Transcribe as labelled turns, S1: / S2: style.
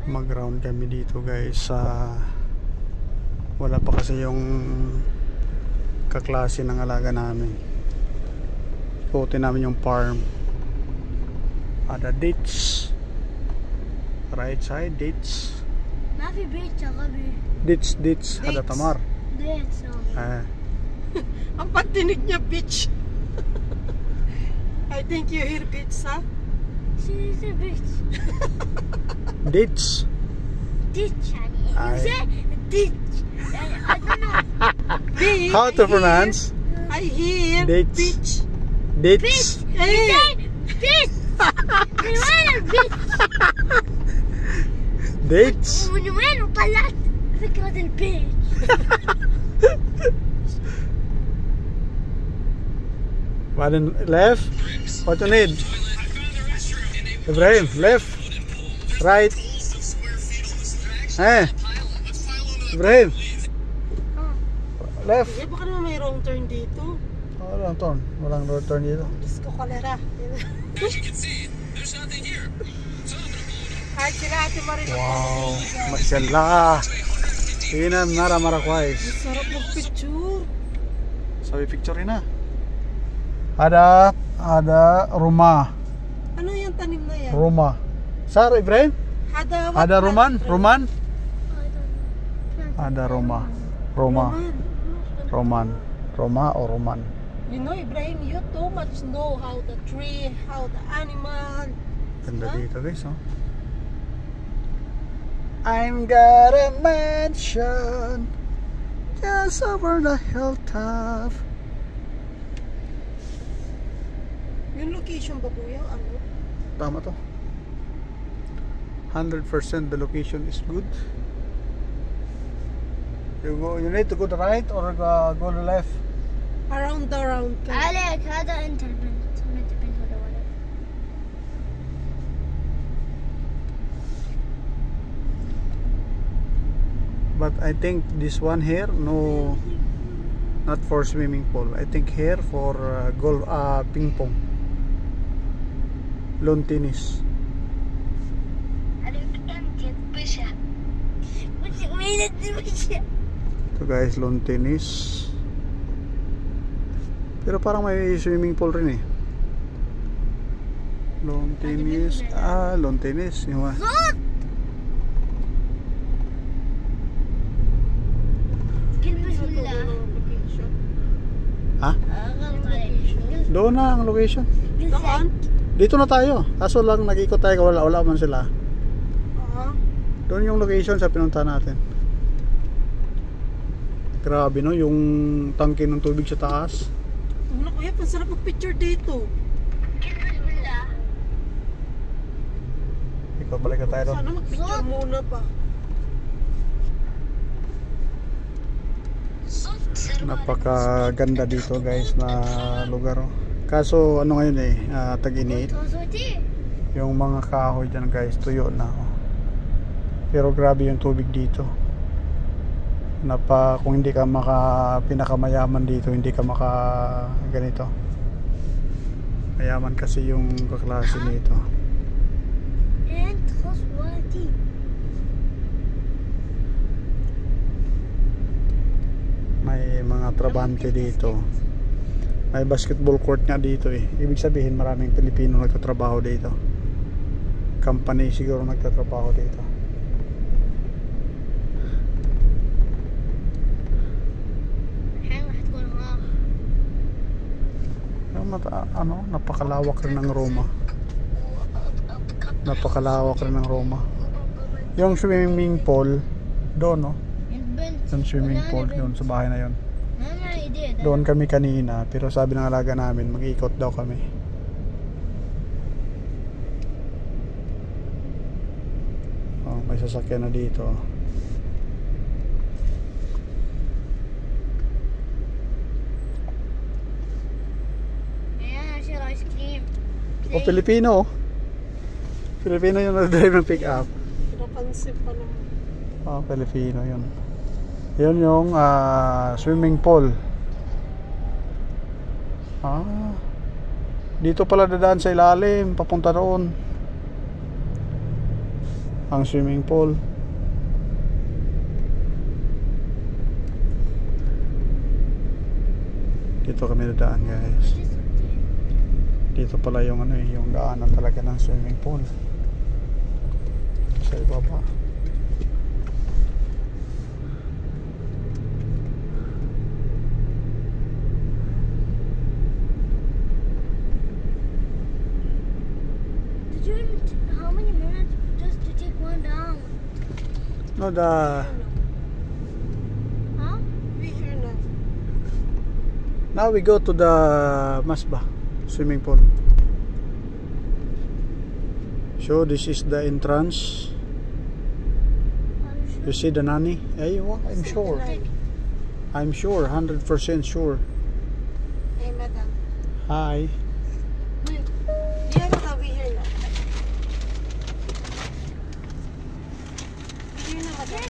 S1: Mag-round kami dito guys sa wala pa kasi yung kaklase ng alaga namin. Ikutin namin yung farm. Ada ditch. Right side ditch.
S2: ما في بيت شغبي.
S1: Ditch ada tamar.
S2: Ditch.
S3: Ang pantinig niya, bitch. I think you hear bitch, ha?
S2: She's a bitch.
S1: Ditch.
S2: Ditch يعني.
S1: I-
S2: You say ditch. يعني I don't know.
S3: Bitch.
S1: How to pronounce?
S3: I hear
S1: Ditch.
S3: bitch.
S1: Ditch.
S2: Bitch. You
S3: Hey.
S2: say bitch. من وين البيتش؟
S1: Ditch.
S2: من وين طلعت فكرة البيتش؟
S1: Then left. What you need? Ibrahim, left. Right. Ibrahim. Left.
S3: Eh, baka naman may wrong turn dito.
S1: Walang turn. Walang turn dito.
S3: Diyos ko, kalera. Kahit sila Ate Marina.
S1: Wow. Mashallah. Tingnan nara marakwais.
S3: Sarap mag-picture.
S1: Sabi picture na. Ada rumah.
S3: Ano yung tanim na yan?
S1: Rumah. Sar Ibrahim? Ada Roman? Roman? Ada rumah. Rumah. Roman. Roma or Roman?
S3: You know, Ibrahim, you too much know how the tree, how the animal.
S1: Ganda dito guys, oh. I'm got a mansion just over the hilltop.
S3: Yung location ba kuya? Ano?
S1: Tama to. 100% the location is good. You need to go to the right or go to the left.
S3: Around the round ka.
S2: عليك هذا انت البنت ما انت بنت ولا ولد.
S1: But I think this one here, no, not for swimming pool. I think here for golf, ping pong, lawn tennis.
S2: عليك انت البشا. وين البشا؟
S1: So guys, lawn tennis. Pero parang may swimming pool rin eh. Lawn tennis. Lawn tennis. Yung
S2: صوت. قل بسم الله.
S3: Location.
S1: Ha?
S2: غلط عليك.
S1: Doon na ang location.
S3: Saan?
S1: Dito na tayo. Kaso lang nag-ikot tayo, wala man sila. Doon yung location sa pinunta natin. Grabe no, yung tangke ng tubig sa taas.
S3: Wala kuya, pansarap mag-picture dito.
S2: قل بسم الله.
S1: Ikaw, balik na tayo doon.
S3: Sana mag-picture muna pa.
S1: Napakaganda dito guys na lugar. Oh. Kaso ano ngayon eh, tag-init.
S2: صوتي.
S1: Yung mga kahoy dyan guys, tuyo na. Oh. Pero grabe yung tubig dito. Kung hindi ka pinakamayaman dito, hindi ka ganito. Mayaman kasi yung kaklase nito.
S2: انت خصواتي.
S1: May mga trabante dito. May basketball court nga dito eh. Ibig sabihin maraming Pilipino nagtatrabaho dito. Company siguro nagtatrabaho dito.
S2: الحين راح تكون هناك.
S1: Napakalawak rin ng Roma. Napakalawak rin ng Roma. Yung swimming pool doon, no?
S2: البنت.
S1: Yung swimming pool doon sa bahay na yon.
S2: انا ايدي.
S1: Doon kami kanina, pero sabi ng alaga namin mag-iikot daw kami. Oh, may sasakyan na dito.
S2: انا اشيل ايس كريم.
S1: O Pilipino. Pilipino yung nag-drive ng pick-up.
S3: Pinapansin pa naman.
S1: Oh, Pilipino yun. Yun yung swimming pool. Dito pala dadaan sa ilalim, papunta doon. ang swimming pool. Dito kami dadaan, guys. Dito pala yung ano eh, yung daanan talaga ng swimming pool. Sa ibaba.
S2: How many minutes just to take one down?
S1: No, the
S2: Huh?
S3: We here now.
S1: now we go to the Masbah swimming pool. So this is the entrance. You see the nanny? Hey, I'm sure. I'm sure, 100% sure.
S3: Hey, madam.
S1: Hi.
S3: Yeah, madam, we here now. Here now, madam.